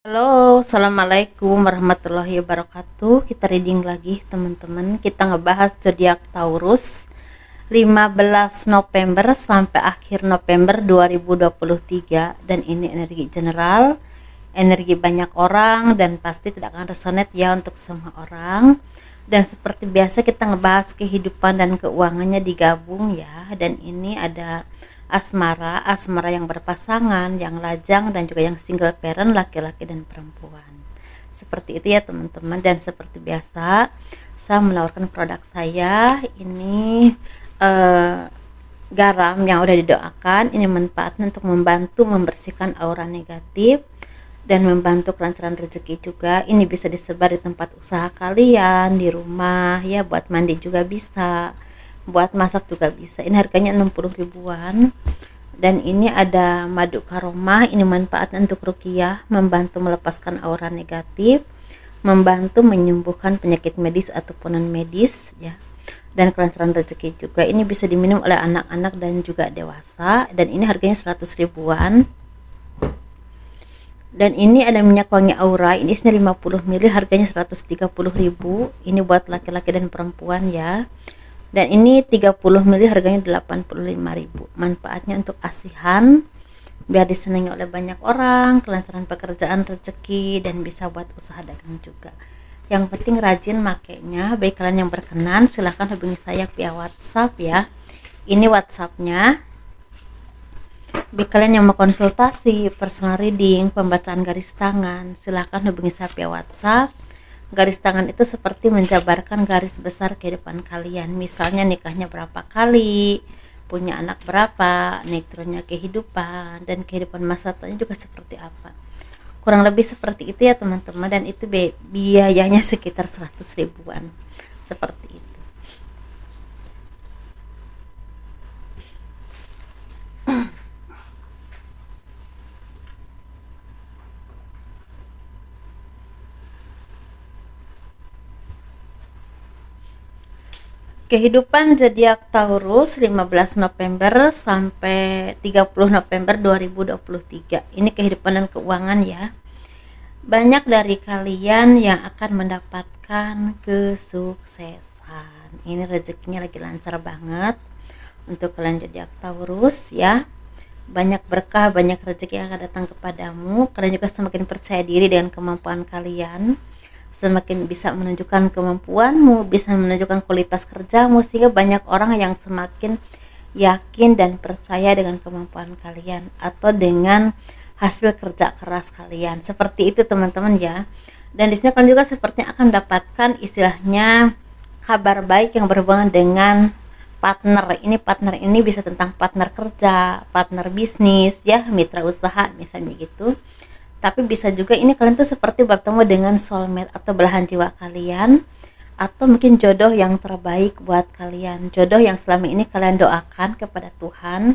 Halo, assalamualaikum warahmatullahi wabarakatuh. Kita reading lagi teman-teman. Kita ngebahas zodiak Taurus 15 November sampai akhir November 2023. Dan ini energi general, energi banyak orang, dan pasti tidak akan resonate ya untuk semua orang. Dan seperti biasa kita ngebahas kehidupan dan keuangannya digabung ya. Dan ini ada asmara yang berpasangan, yang lajang, dan juga yang single parent, laki-laki dan perempuan. Seperti itu ya teman-teman. Dan seperti biasa saya menawarkan produk saya ini, garam yang udah didoakan. Ini manfaatnya untuk membantu membersihkan aura negatif dan membantu kelancaran rezeki juga. Ini bisa disebar di tempat usaha kalian, di rumah ya, buat mandi juga bisa, buat masak juga bisa. Ini harganya 60 ribuan. Dan ini ada madu karomah. Ini manfaatnya untuk ruqyah, membantu melepaskan aura negatif, membantu menyembuhkan penyakit medis ataupun non medis ya, dan kelancaran rezeki juga. Ini bisa diminum oleh anak-anak dan juga dewasa. Dan ini harganya 100 ribuan. Dan ini ada minyak wangi aura. Ini isinya 50 ml, harganya 130 ribu. Ini buat laki-laki dan perempuan ya. Dan ini 30 ml, harganya 85 ribu. Manfaatnya untuk asihan, biar disenangi oleh banyak orang, kelancaran pekerjaan, rezeki, dan bisa buat usaha dagang juga. Yang penting rajin makainya. Baik kalian yang berkenan, silahkan hubungi saya via WhatsApp ya. Ini WhatsAppnya. Bagi kalian yang mau konsultasi, personal reading, pembacaan garis tangan, silahkan hubungi saya via WhatsApp. Garis tangan itu seperti menjabarkan garis besar kehidupan kalian. Misalnya nikahnya berapa kali, punya anak berapa, nektronya kehidupan, dan kehidupan masa tuanya juga seperti apa. Kurang lebih seperti itu ya teman-teman. Dan itu biayanya sekitar 100 ribuan. Seperti itu. Kehidupan zodiak Taurus 15 November sampai 30 November 2023. Ini kehidupan dan keuangan ya. Banyak dari kalian yang akan mendapatkan kesuksesan. Ini rezekinya lagi lancar banget untuk kalian zodiak Taurus ya. Banyak berkah, banyak rezeki yang akan datang kepadamu. Kalian juga semakin percaya diri dengan kemampuan kalian, semakin bisa menunjukkan kemampuanmu, bisa menunjukkan kualitas kerjamu, sehingga banyak orang yang semakin yakin dan percaya dengan kemampuan kalian atau dengan hasil kerja keras kalian. Seperti itu teman-teman ya. Dan di sini kalian juga sepertinya akan dapatkan istilahnya kabar baik yang berhubungan dengan partner. Partner ini bisa tentang partner kerja, partner bisnis ya, mitra usaha misalnya gitu. Tapi bisa juga ini kalian tuh seperti bertemu dengan soulmate atau belahan jiwa kalian, atau mungkin jodoh yang terbaik buat kalian, jodoh yang selama ini kalian doakan kepada Tuhan,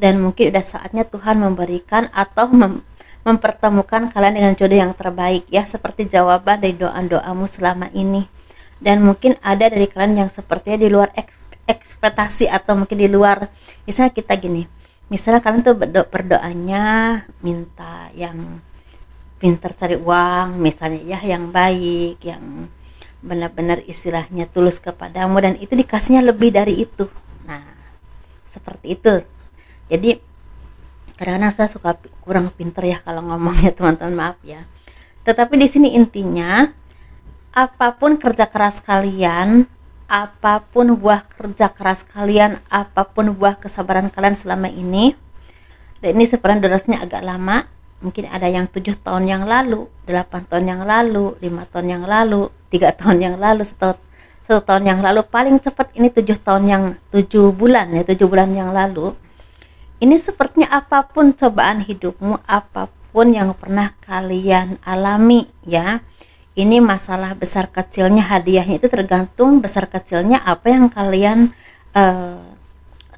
dan mungkin udah saatnya Tuhan memberikan atau mempertemukan kalian dengan jodoh yang terbaik ya, seperti jawaban dari doa-doamu selama ini. Dan mungkin ada dari kalian yang sepertinya di luar ekspektasi, atau mungkin di luar, misalnya kita gini, misalnya kalian tuh berdoanya minta yang pintar cari uang misalnya ya, yang baik, yang benar-benar istilahnya tulus kepadamu, dan itu dikasihnya lebih dari itu. Nah seperti itu. Jadi karena saya suka kurang pintar ya kalau ngomongnya teman-teman, maaf ya. Tetapi di sini intinya, apapun kerja keras kalian, apapun buah kerja keras kalian, apapun buah kesabaran kalian selama ini, dan ini sebenarnya durasinya agak lama, mungkin ada yang 7 tahun yang lalu, 8 tahun yang lalu, 5 tahun yang lalu, 3 tahun yang lalu, 1 tahun yang lalu, paling cepat ini 7 tahun yang 7 bulan ya, 7 bulan yang lalu. Ini sepertinya apapun cobaan hidupmu, apapun yang pernah kalian alami ya, ini masalah besar kecilnya, hadiahnya itu tergantung besar kecilnya apa yang kalian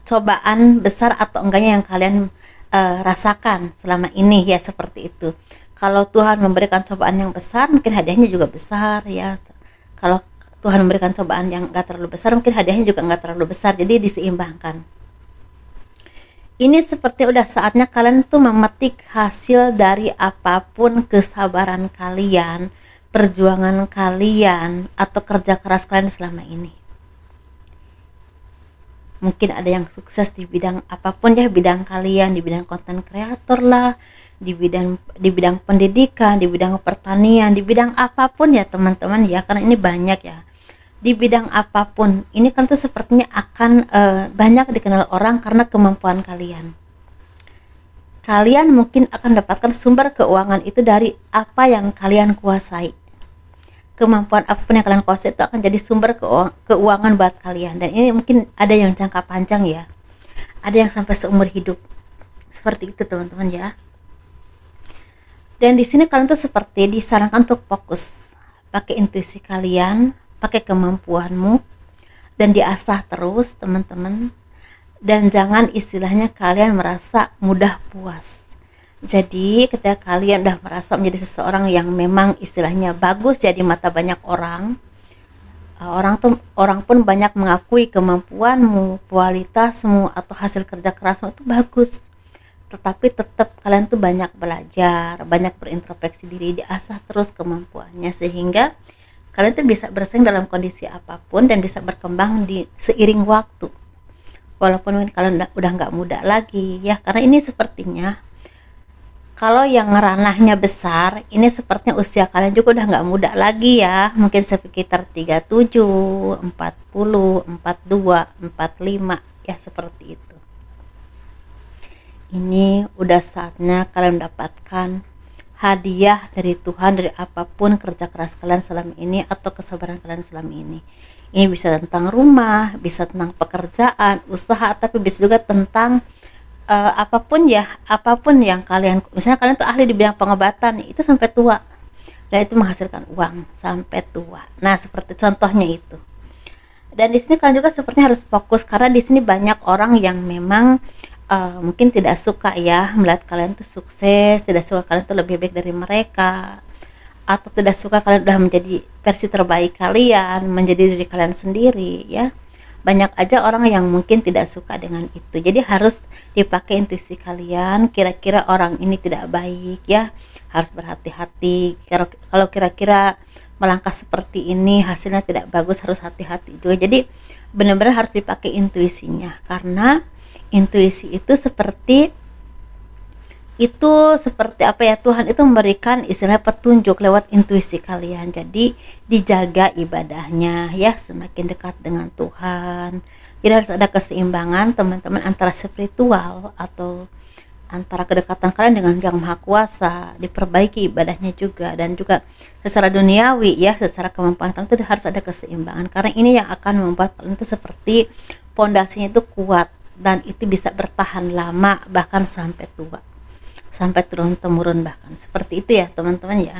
cobaan besar atau enggaknya yang kalian rasakan selama ini ya, seperti itu. Kalau Tuhan memberikan cobaan yang besar, mungkin hadiahnya juga besar ya. Kalau Tuhan memberikan cobaan yang enggak terlalu besar, mungkin hadiahnya juga enggak terlalu besar. Jadi diseimbangkan. Ini seperti udah saatnya kalian tuh memetik hasil dari apapun kesabaran kalian, perjuangan kalian, atau kerja keras kalian selama ini. Mungkin ada yang sukses di bidang apapun ya, bidang kalian, di bidang konten kreator lah, di bidang pendidikan, di bidang pertanian, di bidang apapun ya teman-teman ya, karena ini banyak ya. Di bidang apapun ini kan tuh sepertinya akan banyak dikenal orang karena kemampuan kalian. Kalian mungkin akan dapatkan sumber keuangan itu dari apa yang kalian kuasai. Kemampuan apapun yang kalian kuasai itu akan jadi sumber keuangan buat kalian, dan ini mungkin ada yang jangka panjang ya, ada yang sampai seumur hidup, seperti itu teman-teman ya. Dan di sini kalian tuh seperti disarankan untuk fokus, pakai intuisi kalian, pakai kemampuanmu, dan diasah terus teman-teman. Dan jangan istilahnya kalian merasa mudah puas. Jadi ketika kalian udah merasa menjadi seseorang yang memang istilahnya bagus ya di mata banyak orang, orang pun banyak mengakui kemampuanmu, kualitasmu, atau hasil kerja kerasmu itu bagus. Tetapi tetap kalian tuh banyak belajar, banyak berintrospeksi diri, diasah terus kemampuannya sehingga kalian tuh bisa bersaing dalam kondisi apapun dan bisa berkembang di seiring waktu. Walaupun kalian udah nggak muda lagi ya, karena ini sepertinya kalau yang ranahnya besar, ini sepertinya usia kalian juga udah nggak muda lagi ya. Mungkin sekitar 37, 40, 42, 45 ya, seperti itu. Ini udah saatnya kalian mendapatkan hadiah dari Tuhan dari apapun kerja keras kalian selama ini atau kesabaran kalian selama ini. Ini bisa tentang rumah, bisa tentang pekerjaan, usaha, tapi bisa juga tentang apapun ya, apapun yang kalian, misalnya kalian tuh ahli di bidang pengobatan, itu sampai tua dan itu menghasilkan uang sampai tua. Nah seperti contohnya itu. Dan di sini kalian juga sepertinya harus fokus karena di sini banyak orang yang memang mungkin tidak suka ya melihat kalian tuh sukses, tidak suka kalian tuh lebih baik dari mereka, atau tidak suka kalian udah menjadi versi terbaik kalian, menjadi diri kalian sendiri ya. Banyak aja orang yang mungkin tidak suka dengan itu. Jadi harus dipakai intuisi kalian, kira-kira orang ini tidak baik ya, harus berhati-hati. Kalau kira-kira melangkah seperti ini hasilnya tidak bagus, harus hati-hati juga. Jadi benar-benar harus dipakai intuisinya, karena intuisi seperti apa ya, Tuhan itu memberikan istilah petunjuk lewat intuisi kalian. Jadi dijaga ibadahnya ya, semakin dekat dengan Tuhan. Jadi harus ada keseimbangan teman-teman antara spiritual atau antara kedekatan kalian dengan Yang Maha Kuasa, diperbaiki ibadahnya juga, dan juga secara duniawi ya, secara kemampuan kalian itu harus ada keseimbangan, karena ini yang akan membuat kalian itu seperti pondasinya itu kuat dan itu bisa bertahan lama bahkan sampai tua, sampai turun temurun, bahkan seperti itu ya teman-teman ya.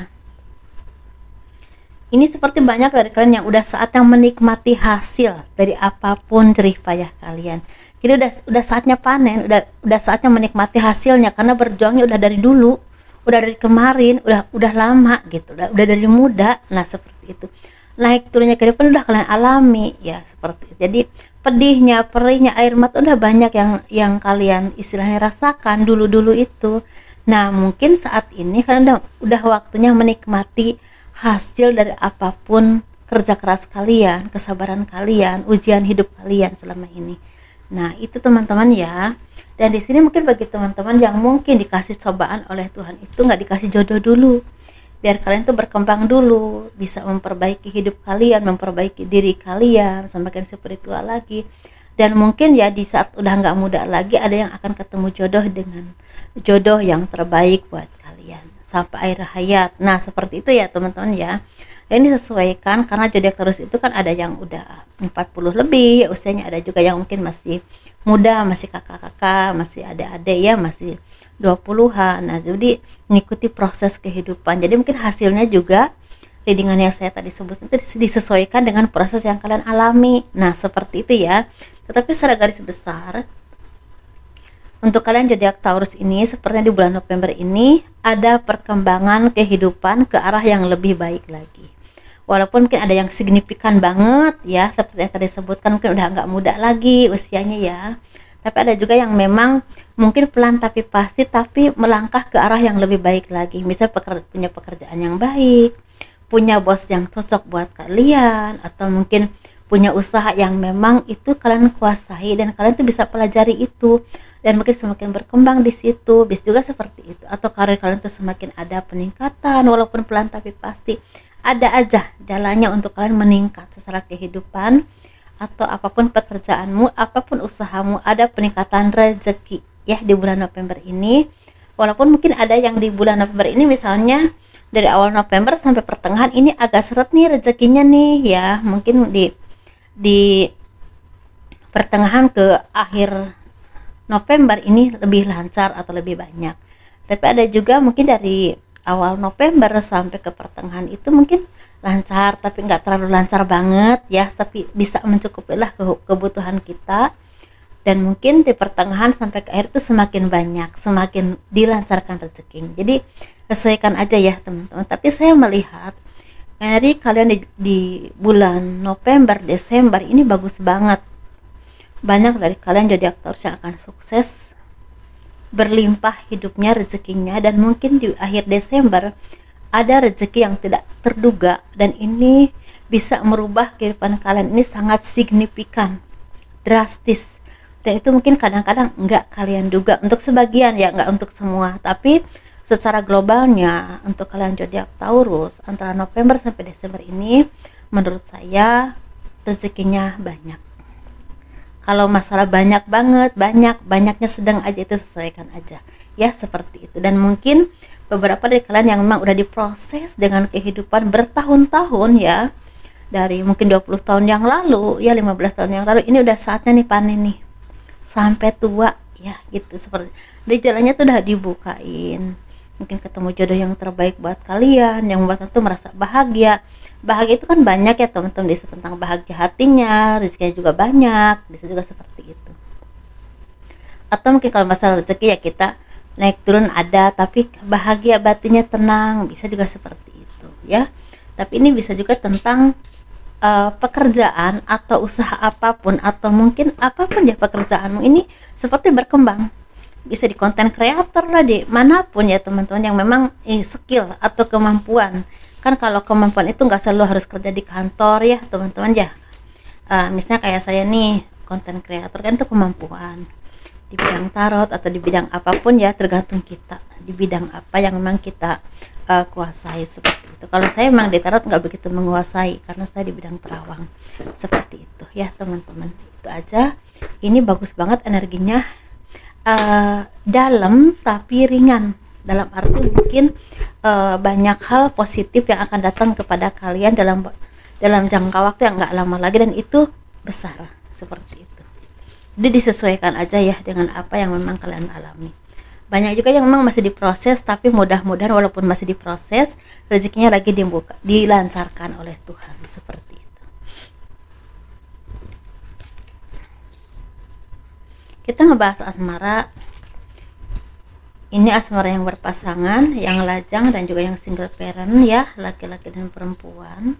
Ini seperti banyak dari kalian yang udah saatnya menikmati hasil dari apapun jerih payah kalian. Jadi udah saatnya panen, udah saatnya menikmati hasilnya, karena berjuangnya udah dari dulu, udah dari kemarin, udah lama gitu, udah dari muda. Nah seperti itu, naik turunnya ke depan udah kalian alami ya, seperti itu. Jadi pedihnya, perihnya, air mata udah banyak yang kalian istilahnya rasakan dulu itu. Nah mungkin saat ini kalian udah waktunya menikmati hasil dari apapun kerja keras kalian, kesabaran kalian, ujian hidup kalian selama ini. Nah itu teman-teman ya. Dan di sini mungkin bagi teman-teman yang mungkin dikasih cobaan oleh Tuhan itu nggak dikasih jodoh dulu, biar kalian tuh berkembang dulu, bisa memperbaiki hidup kalian, memperbaiki diri kalian, semakin spiritual lagi. Dan mungkin ya di saat udah nggak muda lagi ada yang akan ketemu jodoh dengan jodoh yang terbaik buat kalian sampai akhir hayat. Nah seperti itu ya teman-teman ya. Dan ini disesuaikan karena zodiak Taurus itu kan ada yang udah 40 lebih ya usianya, ada juga yang mungkin masih muda, masih kakak-kakak, masih adik-adik ya, masih 20-an. Nah jadi mengikuti proses kehidupan, jadi mungkin hasilnya juga readingan yang saya tadi sebut itu disesuaikan dengan proses yang kalian alami. Nah seperti itu ya. Tetapi secara garis besar untuk kalian zodiak Taurus ini, sepertinya di bulan November ini ada perkembangan kehidupan ke arah yang lebih baik lagi. Walaupun mungkin ada yang signifikan banget ya, seperti yang tadi sebutkan, mungkin udah nggak muda lagi usianya ya. Tapi ada juga yang memang mungkin pelan tapi pasti, tapi melangkah ke arah yang lebih baik lagi. Misal punya pekerjaan yang baik, punya bos yang cocok buat kalian, atau mungkin punya usaha yang memang itu kalian kuasai dan kalian tuh bisa pelajari itu dan mungkin semakin berkembang di situ. Bisa juga seperti itu, atau karir kalian tuh semakin ada peningkatan walaupun pelan tapi pasti. Ada aja jalannya untuk kalian meningkat secara kehidupan, atau apapun pekerjaanmu, apapun usahamu, ada peningkatan rezeki ya di bulan November ini. Walaupun mungkin ada yang di bulan November ini misalnya dari awal November sampai pertengahan ini agak seret nih rezekinya nih ya, mungkin di pertengahan ke akhir November ini lebih lancar atau lebih banyak. Tapi ada juga mungkin dari awal November sampai ke pertengahan itu mungkin lancar, tapi nggak terlalu lancar banget ya, tapi bisa mencukupi lah kebutuhan kita. Dan mungkin di pertengahan sampai ke akhir itu semakin banyak, semakin dilancarkan rezekinya. Jadi sesuaikan aja ya teman-teman. Tapi saya melihat dari kalian di bulan November, Desember ini bagus banget. Banyak dari kalian jadi aktor yang akan sukses, berlimpah hidupnya rezekinya, dan mungkin di akhir Desember ada rezeki yang tidak terduga, dan ini bisa merubah kehidupan kalian ini sangat signifikan, drastis. Dan itu mungkin kadang-kadang enggak kalian duga, untuk sebagian ya, enggak untuk semua. Tapi secara globalnya untuk kalian zodiak Taurus antara November sampai Desember ini menurut saya rezekinya banyak. Kalau masalah banyak banget, banyaknya sedang aja, itu sesuaikan aja ya, seperti itu. Dan mungkin beberapa dari kalian yang memang udah diproses dengan kehidupan bertahun-tahun ya, dari mungkin 20 tahun yang lalu ya, 15 tahun yang lalu, ini udah saatnya nih panen nih sampai tua ya gitu. Seperti di jalannya tuh udah dibukain, mungkin ketemu jodoh yang terbaik buat kalian, yang membuat tuh merasa bahagia. Bahagia itu kan banyak ya teman-teman, bisa tentang bahagia hatinya, rezekinya juga banyak, bisa juga seperti itu. Atau mungkin kalau masalah rezeki ya kita naik turun ada, tapi bahagia batinnya tenang, bisa juga seperti itu ya. Tapi ini bisa juga tentang pekerjaan atau usaha apapun, atau mungkin apapun ya pekerjaanmu ini seperti berkembang. Bisa di konten kreator lah, di manapun ya teman-teman, yang memang skill atau kemampuan. Kan kalau kemampuan itu nggak selalu harus kerja di kantor ya teman-teman ya. Misalnya kayak saya nih, konten kreator kan itu kemampuan di bidang tarot atau di bidang apapun ya, tergantung kita di bidang apa yang memang kita kuasai, seperti itu. Kalau saya memang di tarot nggak begitu menguasai karena saya di bidang terawang, seperti itu ya teman-teman. Itu aja, ini bagus banget energinya, dalam tapi ringan, dalam arti mungkin banyak hal positif yang akan datang kepada kalian dalam jangka waktu yang nggak lama lagi, dan itu besar, seperti itu. Jadi disesuaikan aja ya dengan apa yang memang kalian alami. Banyak juga yang memang masih diproses, tapi mudah-mudahan walaupun masih diproses, rezekinya lagi dilancarkan oleh Tuhan, seperti itu. Kita ngebahas asmara. Ini asmara yang berpasangan, yang lajang, dan juga yang single parent ya, laki-laki dan perempuan.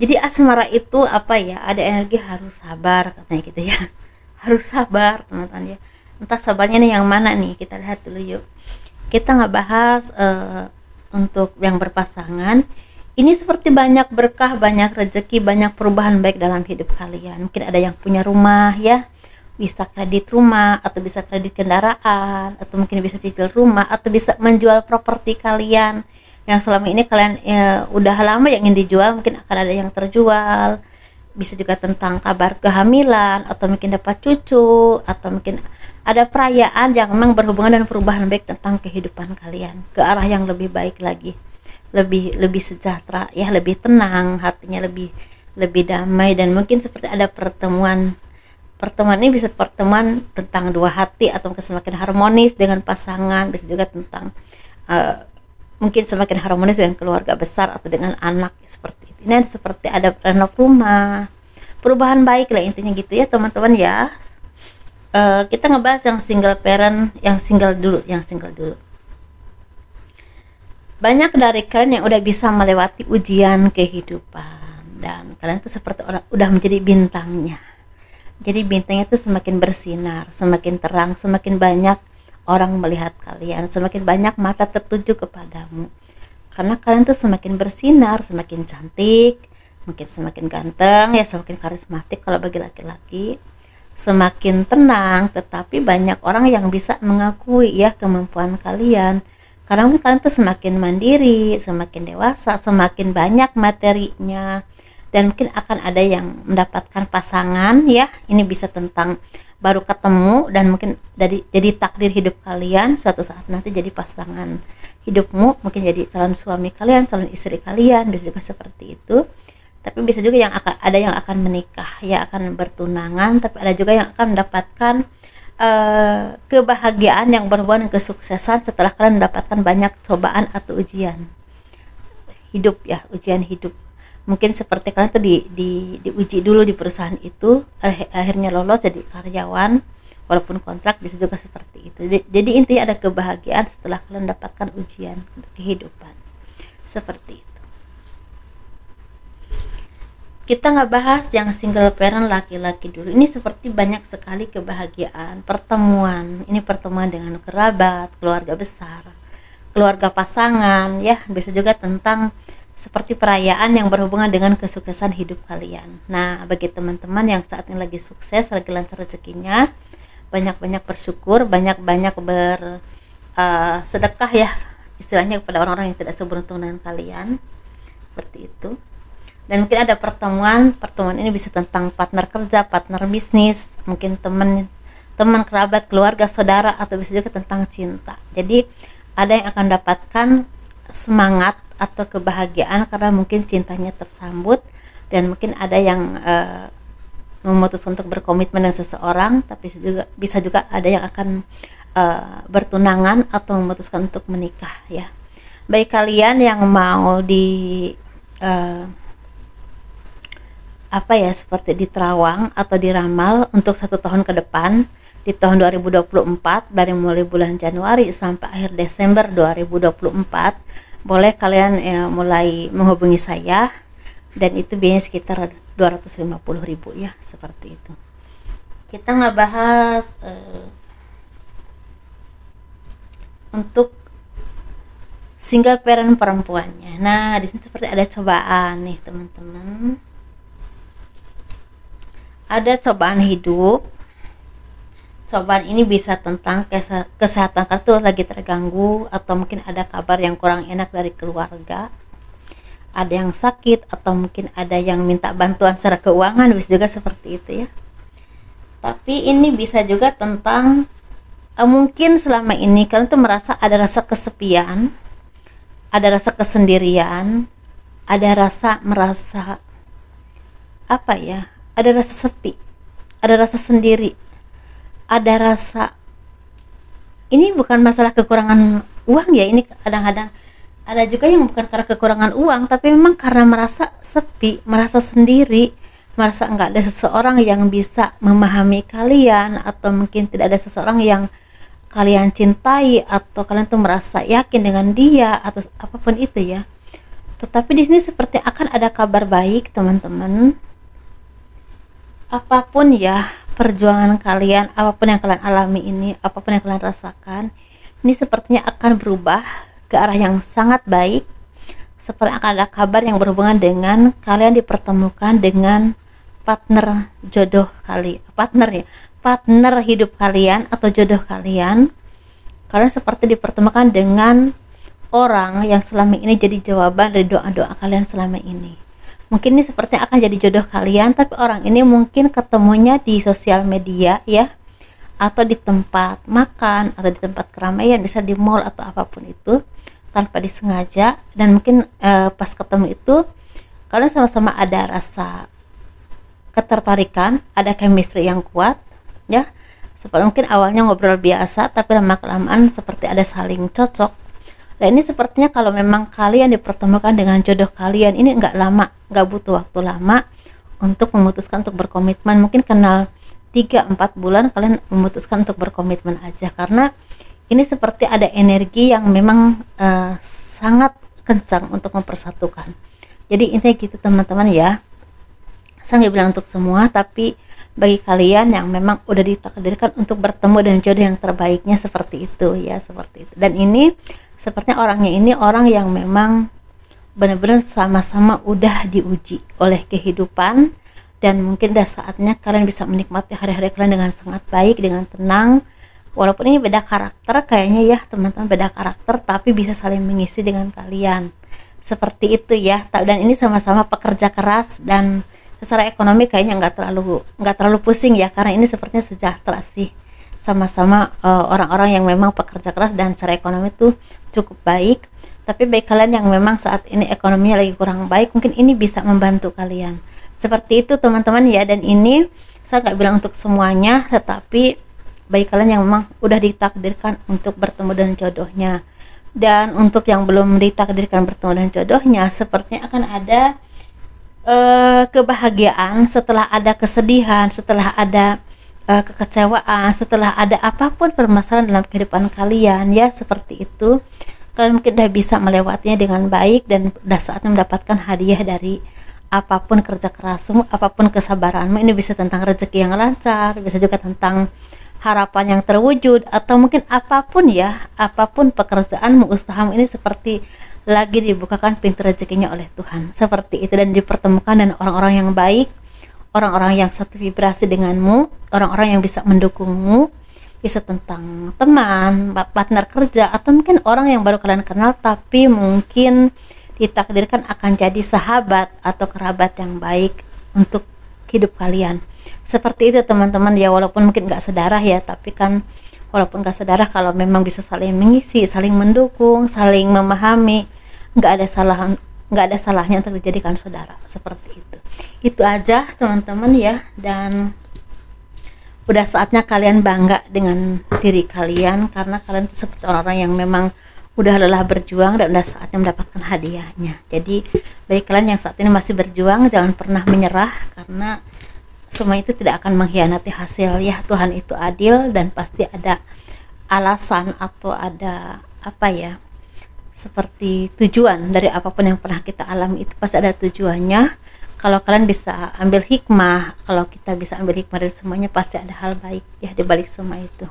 Jadi asmara itu apa ya, ada energi harus sabar katanya gitu ya. Harus sabar teman-teman ya. Entah sabarnya nih yang mana nih, kita lihat dulu yuk. Kita ngebahas untuk yang berpasangan. Ini seperti banyak berkah, banyak rezeki, banyak perubahan baik dalam hidup kalian. Mungkin ada yang punya rumah ya, bisa kredit rumah, atau bisa kredit kendaraan, atau mungkin bisa cicil rumah, atau bisa menjual properti kalian yang selama ini kalian udah lama yang ingin dijual, mungkin akan ada yang terjual. Bisa juga tentang kabar kehamilan, atau mungkin dapat cucu, atau mungkin ada perayaan yang memang berhubungan dengan perubahan baik tentang kehidupan kalian ke arah yang lebih baik lagi, lebih sejahtera ya, lebih tenang hatinya, lebih damai. Dan mungkin seperti ada pertemuan ini bisa pertemuan tentang dua hati, atau mungkin semakin harmonis dengan pasangan. Bisa juga tentang mungkin semakin harmonis dengan keluarga besar atau dengan anak, seperti itu. Ini seperti ada renov rumah, perubahan baik lah intinya gitu ya teman-teman ya. Kita ngebahas yang single parent, yang single dulu. Banyak dari kalian yang udah bisa melewati ujian kehidupan, dan kalian tuh seperti orang udah menjadi bintangnya. Jadi bintangnya itu semakin bersinar, semakin terang, semakin banyak orang melihat kalian, semakin banyak mata tertuju kepadamu. Karena kalian tuh semakin bersinar, semakin cantik, mungkin semakin ganteng, ya semakin karismatik kalau bagi laki-laki, semakin tenang, tetapi banyak orang yang bisa mengakui ya kemampuan kalian. Karena mungkin kalian tuh semakin mandiri, semakin dewasa, semakin banyak materinya, dan mungkin akan ada yang mendapatkan pasangan ya. Ini bisa tentang baru ketemu dan mungkin dari jadi takdir hidup kalian suatu saat nanti jadi pasangan hidupmu, mungkin jadi calon suami kalian, calon istri kalian, bisa juga seperti itu. Tapi bisa juga yang akan ada yang akan menikah ya, akan bertunangan, tapi ada juga yang akan mendapatkan kebahagiaan yang berhubungan dengan kesuksesan setelah kalian mendapatkan banyak cobaan atau ujian hidup ya, ujian hidup. Mungkin seperti kalian tuh diuji dulu di perusahaan itu, akhirnya lolos jadi karyawan walaupun kontrak, bisa juga seperti itu. Jadi intinya ada kebahagiaan setelah kalian mendapatkan ujian kehidupan seperti itu. Kita nggak bahas yang single parent laki-laki dulu. Ini seperti banyak sekali kebahagiaan, pertemuan. Ini pertemuan dengan kerabat, keluarga besar, keluarga pasangan ya. Bisa juga tentang seperti perayaan yang berhubungan dengan kesuksesan hidup kalian. Nah, bagi teman-teman yang saat ini lagi sukses, lagi lancar rezekinya, banyak-banyak bersyukur, banyak-banyak sedekah ya, istilahnya kepada orang-orang yang tidak seberuntung dengan kalian. Seperti itu. Dan mungkin ada pertemuan ini bisa tentang partner kerja, partner bisnis, mungkin teman kerabat, keluarga, saudara, atau bisa juga tentang cinta. Jadi ada yang akan dapatkan semangat atau kebahagiaan karena mungkin cintanya tersambut, dan mungkin ada yang memutuskan untuk berkomitmen dengan seseorang, tapi bisa juga ada yang akan bertunangan atau memutuskan untuk menikah ya. Baik kalian yang mau seperti di terawang atau diramal untuk 1 tahun ke depan, di tahun 2024 dari mulai bulan Januari sampai akhir Desember 2024, boleh kalian mulai menghubungi saya, dan itu biayanya sekitar 250.000 ya, seperti itu. Kita nggak bahas untuk single parent perempuannya. Nah, di sini seperti ada cobaan nih teman-teman. Ada cobaan hidup. Cobaan ini bisa tentang kesehatan kartu lagi terganggu, atau mungkin ada kabar yang kurang enak dari keluarga, ada yang sakit, atau mungkin ada yang minta bantuan secara keuangan, bisa juga seperti itu ya. Tapi ini bisa juga tentang mungkin selama ini kalian tuh merasa ada rasa kesepian, ada rasa kesendirian, ada merasa ada rasa sepi, ada rasa sendiri, ada rasa, ini bukan masalah kekurangan uang ya, ini kadang-kadang ada juga yang bukan karena kekurangan uang, tapi memang karena merasa sepi, merasa sendiri, merasa enggak ada seseorang yang bisa memahami kalian, atau mungkin tidak ada seseorang yang kalian cintai, atau kalian tuh merasa yakin dengan dia, atau apapun itu ya. Tetapi di sini seperti akan ada kabar baik teman-teman. Apapun ya perjuangan kalian, apapun yang kalian alami ini, apapun yang kalian rasakan, ini sepertinya akan berubah ke arah yang sangat baik. Seperti akan ada kabar yang berhubungan dengan kalian dipertemukan dengan partner jodoh partner hidup kalian atau jodoh kalian. Kalian seperti dipertemukan dengan orang yang selama ini jadi jawaban dari doa-doa kalian selama ini. Mungkin ini seperti akan jadi jodoh kalian, tapi orang ini mungkin ketemunya di sosial media ya, atau di tempat makan, atau di tempat keramaian, bisa di mall atau apapun itu, tanpa disengaja. Dan mungkin pas ketemu itu kalian sama-sama ada rasa ketertarikan, ada chemistry yang kuat ya. Seperti mungkin awalnya ngobrol biasa, tapi lama-kelamaan seperti ada saling cocok. Dan ini sepertinya kalau memang kalian dipertemukan dengan jodoh kalian, ini nggak butuh waktu lama untuk memutuskan untuk berkomitmen. Mungkin kenal 3-4 bulan kalian memutuskan untuk berkomitmen aja, karena ini seperti ada energi yang memang sangat kencang untuk mempersatukan. Jadi intinya gitu teman-teman ya. Saya nggak bilang untuk semua, tapi bagi kalian yang memang udah ditakdirkan untuk bertemu dengan jodoh yang terbaiknya, seperti itu ya, seperti itu. Dan ini sepertinya orangnya ini orang yang memang benar-benar sama-sama udah diuji oleh kehidupan, dan mungkin udah saatnya kalian bisa menikmati hari-hari kalian dengan sangat baik, dengan tenang. Walaupun ini beda karakter kayaknya ya teman-teman, beda karakter, tapi bisa saling mengisi dengan kalian, seperti itu ya. Dan ini sama-sama pekerja keras, dan secara ekonomi kayaknya nggak terlalu pusing ya, karena ini sepertinya sejahtera sih, sama-sama orang-orang yang memang pekerja keras dan secara ekonomi tuh cukup baik. Tapi bagi kalian yang memang saat ini ekonominya lagi kurang baik, mungkin ini bisa membantu kalian, seperti itu teman-teman ya. Dan ini saya nggak bilang untuk semuanya, tetapi bagi kalian yang memang udah ditakdirkan untuk bertemu dengan jodohnya. Dan untuk yang belum ditakdirkan bertemu dengan jodohnya, sepertinya akan ada kebahagiaan setelah ada kesedihan, setelah ada kekecewaan, setelah ada apapun permasalahan dalam kehidupan kalian ya, seperti itu. Kalian mungkin udah bisa melewatinya dengan baik, dan udah saatnya mendapatkan hadiah dari apapun kerja kerasmu, apapun kesabaranmu. Ini bisa tentang rezeki yang lancar, bisa juga tentang harapan yang terwujud, atau mungkin apapun ya, apapun pekerjaanmu, usahamu, ini seperti lagi dibukakan pintu rezekinya oleh Tuhan, seperti itu. Dan dipertemukan dengan orang-orang yang baik, orang-orang yang satu vibrasi denganmu, orang-orang yang bisa mendukungmu, bisa tentang teman, partner kerja, atau mungkin orang yang baru kalian kenal tapi mungkin ditakdirkan akan jadi sahabat atau kerabat yang baik untuk hidup kalian, seperti itu teman-teman ya. Walaupun mungkin gak sedarah ya, tapi kan walaupun gak sedarah, kalau memang bisa saling mengisi, saling mendukung, saling memahami, gak ada salahnya untuk dijadikan saudara, seperti itu aja teman-teman ya. Dan udah saatnya kalian bangga dengan diri kalian, karena kalian tuh seperti orang-orang yang memang udah lelah berjuang, dan udah saatnya mendapatkan hadiahnya. Jadi bagi kalian yang saat ini masih berjuang, jangan pernah menyerah, karena semua itu tidak akan mengkhianati hasil ya. Tuhan itu adil, dan pasti ada alasan atau ada apa ya, seperti tujuan dari apapun yang pernah kita alami, itu pasti ada tujuannya. Kalau kalian bisa ambil hikmah, kalau kita bisa ambil hikmah dari semuanya, pasti ada hal baik ya di balik semua itu,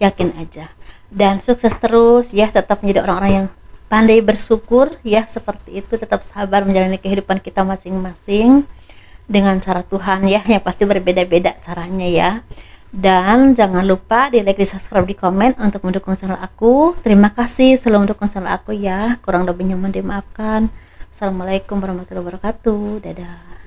yakin aja. Dan sukses terus ya, tetap menjadi orang-orang yang pandai bersyukur ya, seperti itu. Tetap sabar menjalani kehidupan kita masing-masing dengan cara Tuhan ya, yang pasti berbeda-beda caranya ya. Dan jangan lupa di like, di subscribe, di komen untuk mendukung channel aku. Terima kasih selalu mendukung channel aku ya, kurang lebihnya mohon dimaafkan. Assalamualaikum warahmatullahi wabarakatuh. Dadah.